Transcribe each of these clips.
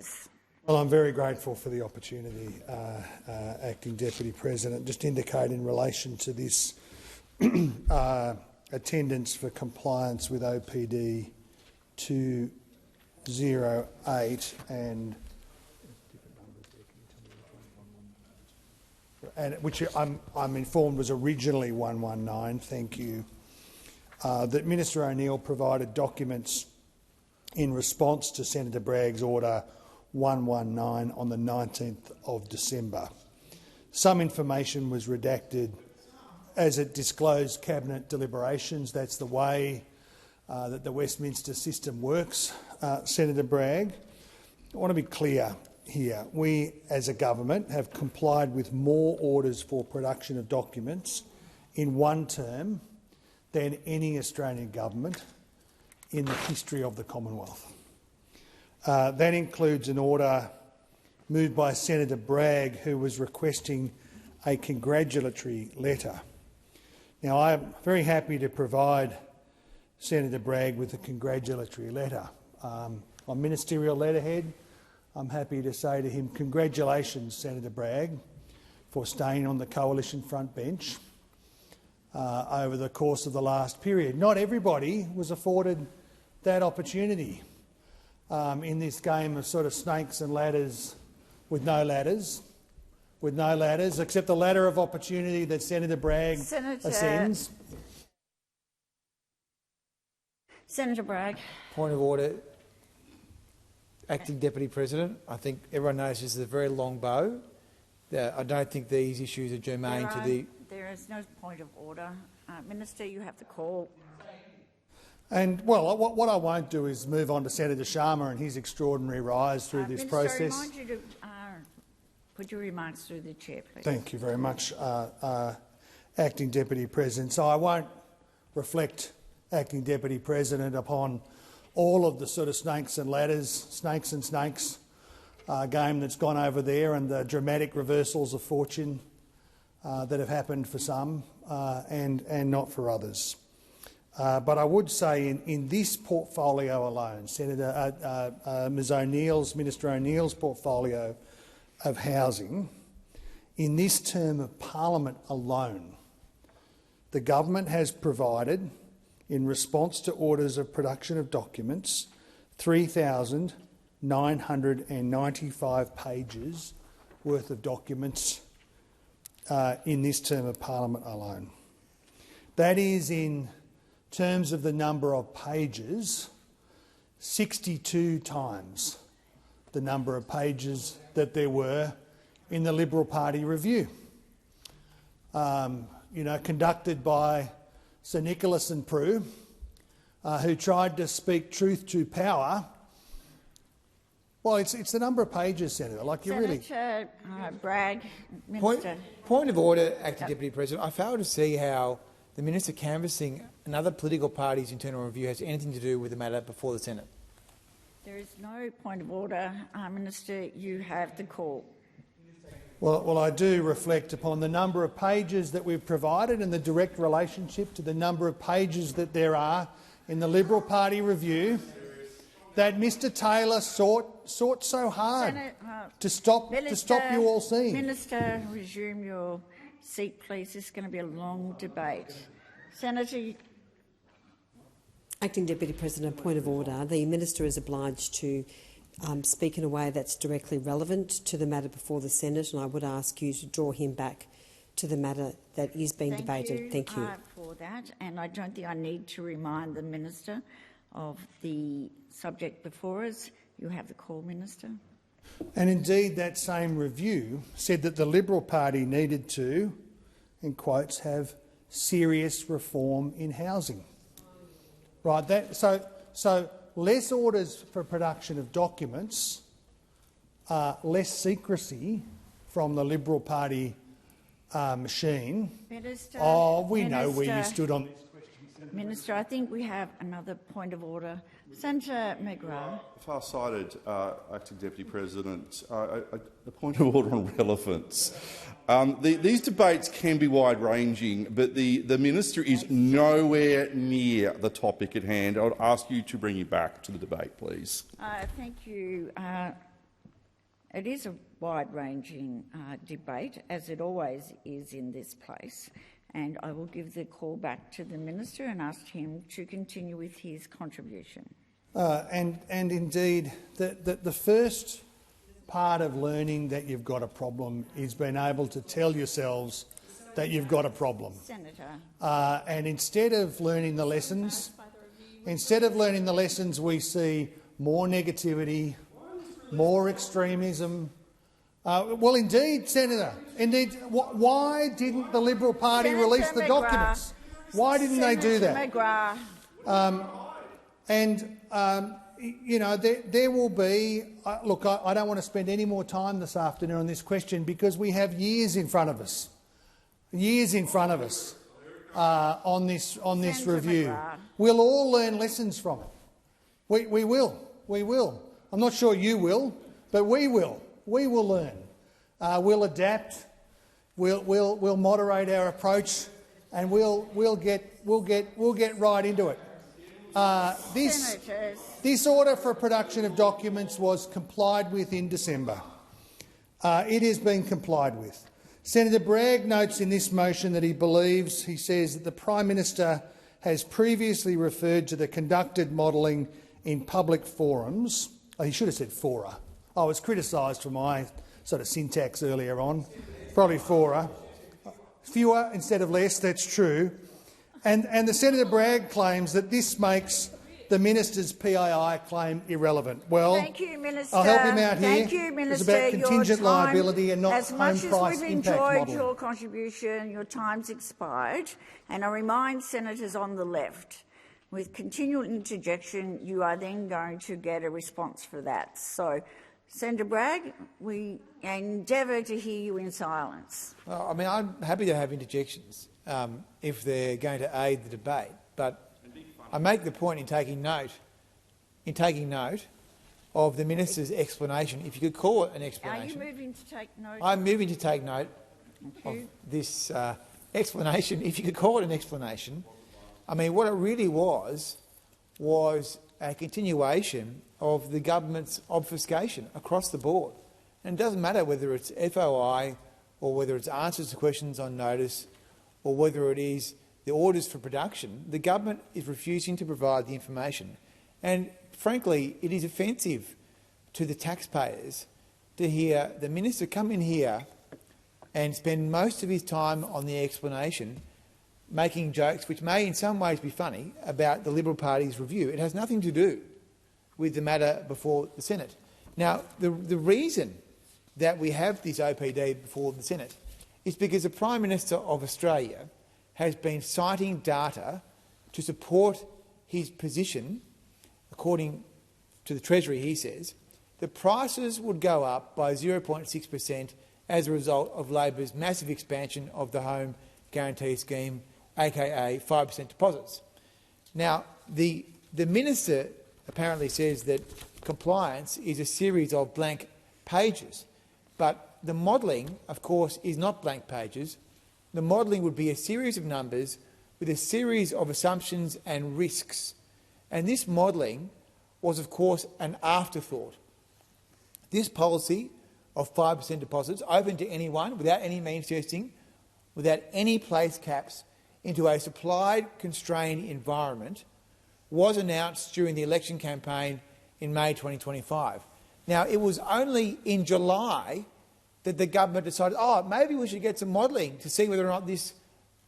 Davis. Well, I'm very grateful for the opportunity, Acting Deputy President. Just indicate in relation to this attendance for compliance with OPD 208 and which I'm informed was originally 119. Thank you. That Minister O'Neill provided documents in response to Senator Bragg's order 119 on the 19th of December. Some information was redacted as it disclosed cabinet deliberations. That's the way that the Westminster system works, Senator Bragg. I want to be clear here. We, as a government, have complied with more orders for production of documents in one term than any Australian government in the history of the Commonwealth. That includes an order moved by Senator Bragg, who was requesting a congratulatory letter. Now, I'm very happy to provide Senator Bragg with a congratulatory letter. On ministerial letterhead, I'm happy to say to him, congratulations, Senator Bragg, for staying on the coalition front bench over the course of the last period. Not everybody was afforded that opportunity in this game of sort of snakes and ladders with no ladders, except the ladder of opportunity that Senator Bragg ascends. Senator Bragg. Point of order. Acting Deputy President, I think everyone knows this is a very long bow. I don't think these issues are germane to the... There is no point of order. Minister, you have the call. And, well, what I won't do is move on to Senator Sharma and his extraordinary rise through this process. Minister, I remind you to put your remarks through the chair, please. Thank you very much, Acting Deputy President. So I won't reflect, Acting Deputy President, upon all of the sort of snakes and ladders, snakes and snakes game that's gone over there and the dramatic reversals of fortune that have happened for some and not for others. But I would say in this portfolio alone, Minister O'Neill's portfolio of housing, in this term of parliament alone, the government has provided, in response to orders of production of documents, 3,995 pages worth of documents in this term of parliament alone. That is, in terms of the number of pages, 62 times the number of pages that there were in the Liberal Party review, conducted by Sir Nicholas and Prue, who tried to speak truth to power. Well, it's the number of pages, Senator. Like you really. Senator Bragg, Minister. Point of order, Acting Deputy President. I fail to see how the minister canvassing another political party's internal review has anything to do with the matter before the Senate. There is no point of order, Minister. You have the call. Well, I do reflect upon the number of pages that we've provided and the direct relationship to the number of pages that there are in the Liberal Party review that Mr Taylor sought so hard to stop you all seeing. Minister, resume your seat, please. This is going to be a long debate. Senator. Acting Deputy President, point of order. The minister is obliged to speak in a way that's directly relevant to the matter before the Senate, and I would ask you to draw him back to the matter that is being debated. Thank you for that, and I don't think I need to remind the minister of the subject before us. You have the call, Minister. And indeed, that same review said that the Liberal Party needed to, in quotes, have serious reform in housing. Right. So less orders for production of documents, less secrecy from the Liberal Party machine. Minister, we know where you stood on this question. Minister, I think we have another point of order. Senator McGrath. Far-sighted, Acting Deputy President. A point of order on relevance. These debates can be wide-ranging, but the minister is nowhere near the topic at hand. I would ask you to bring it back to the debate, please. Thank you, It is a wide-ranging debate, as it always is in this place, and I will give the call back to the Minister and ask him to continue with his contribution. And indeed, the first part of learning that you've got a problem is being able to tell yourselves that you've got a problem. Senator. And instead of learning the lessons, we see more negativity, more extremism. Well, indeed, Senator. Indeed, why didn't the Liberal Party Senator release the McGrath. documents? Why didn't they do that? McGrath. You know, there will be. Look, I don't want to spend any more time this afternoon on this question because we have years in front of us. On this review. McGrath. We'll all learn lessons from it. We will. I'm not sure you will, but we will. We will learn. We'll adapt. We'll moderate our approach, and we'll get right into it. This order for production of documents was complied with in December. It has been complied with. Senator Bragg notes in this motion that he says that the Prime Minister has previously referred to the conducted modelling in public forums. Oh, he should have said fora. I was criticised for my sort of syntax earlier on. Probably fora. Fewer instead of less, that's true. And the Senator Bragg claims that this makes the Minister's PII claim irrelevant. Well, Thank you, Minister. I'll help him out here. Thank you, Minister. It's about contingent Your time, liability and not as home much price as we've impact enjoyed modelling. your contribution, your time's expired. And I remind senators on the left, with continual interjection, you are then going to get a response for that. So, Senator Bragg, we endeavour to hear you in silence. Well, I mean, I'm happy to have interjections if they're going to aid the debate, but I make the point in taking note of the Minister's explanation, if you could call it an explanation. Are you moving to take note? I'm moving to take note of this explanation, if you could call it an explanation. I mean, what it really was a continuation of the government's obfuscation across the board. And it doesn't matter whether it's FOI or whether it's answers to questions on notice or whether it is the orders for production, the government is refusing to provide the information. And frankly, it is offensive to the taxpayers to hear the Minister come in here and spend most of his time on the explanation, making jokes which may in some ways be funny about the Liberal Party's review. It has nothing to do with the matter before the Senate. Now, the reason that we have this OPD before the Senate is because the Prime Minister of Australia has been citing data to support his position. According to the Treasury, he says, the prices would go up by 0.6% as a result of Labor's massive expansion of the Home Guarantee Scheme, aka 5% deposits. Now, the Minister apparently says that compliance is a series of blank pages, but the modelling, of course, is not blank pages. The modelling would be a series of numbers with a series of assumptions and risks. And this modelling was, of course, an afterthought. This policy of 5% deposits, open to anyone, without any means testing, without any place caps, into a supply-constrained environment, was announced during the election campaign in May 2025. Now, it was only in July that the government decided, maybe we should get some modelling to see whether or not this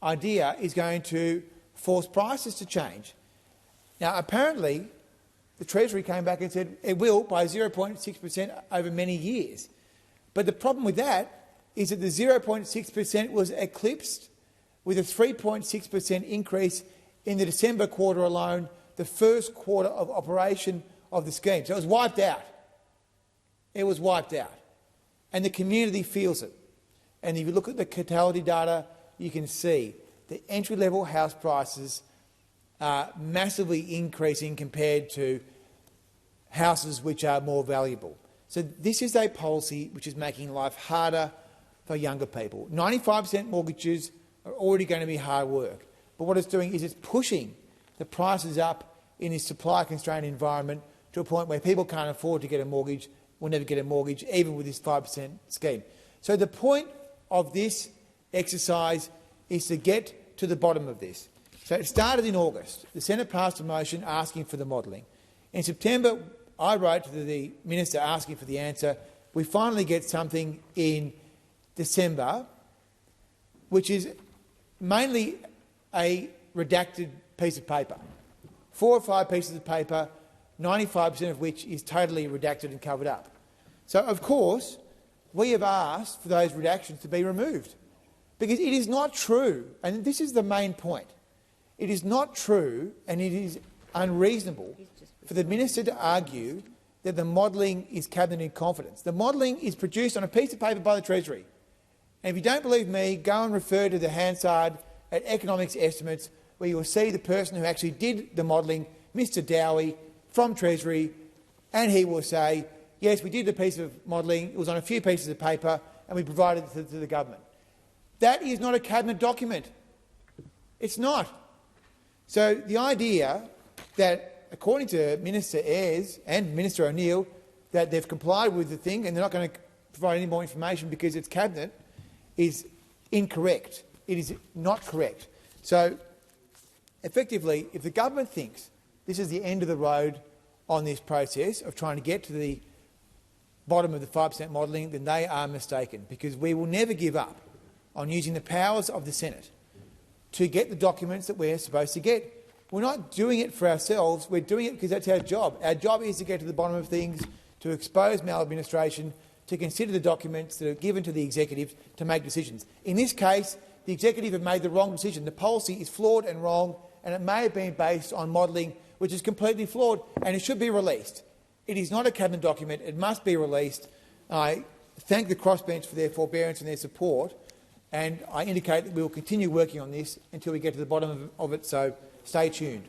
idea is going to force prices to change. Now, apparently, the Treasury came back and said it will by 0.6% over many years. But the problem with that is that the 0.6% was eclipsed with a 3.6% increase in the December quarter alone, the first quarter of operation of the scheme. So it was wiped out. It was wiped out. And the community feels it. And if you look at the totality data, you can see the entry-level house prices are massively increasing compared to houses which are more valuable. So this is a policy which is making life harder for younger people. 95% mortgages are already going to be hard work. But what it's doing is it's pushing the prices up in this supply-constrained environment to a point where people can't afford to get a mortgage will never get a mortgage, even with this 5% scheme. So the point of this exercise is to get to the bottom of this. So it started in August. The Senate passed a motion asking for the modelling. In September, I wrote to the minister asking for the answer. We finally get something in December, which is mainly a redacted piece of paper. 4 or 5 pieces of paper, 95% of which is totally redacted and covered up. So, of course, we have asked for those redactions to be removed, because it is not true, and this is the main point, it is not true and it is unreasonable for the minister to argue that the modelling is cabinet in confidence. The modelling is produced on a piece of paper by the Treasury. And if you don't believe me, go and refer to the Hansard at Economics Estimates, where you will see the person who actually did the modelling, Mr Dowie, from Treasury, and he will say, yes, we did the piece of modelling, it was on a few pieces of paper, and we provided it to the government. That is not a cabinet document. It's not. So the idea that, according to Minister Ayres and Minister O'Neill, that they've complied with the thing and they're not going to provide any more information because it's cabinet, is incorrect. It is not correct. So, effectively, if the government thinks this is the end of the road on this process of trying to get to the bottom of the 5% modelling, then they are mistaken, because we will never give up on using the powers of the Senate to get the documents that we're supposed to get. We're not doing it for ourselves, we're doing it because that's our job. Our job is to get to the bottom of things, to expose maladministration, to consider the documents that are given to the executive to make decisions. In this case, the executive have made the wrong decision. The policy is flawed and wrong, and it may have been based on modelling which is completely flawed, and it should be released. It is not a cabinet document. It must be released. I thank the crossbench for their forbearance and their support, and I indicate that we will continue working on this until we get to the bottom of it, so stay tuned.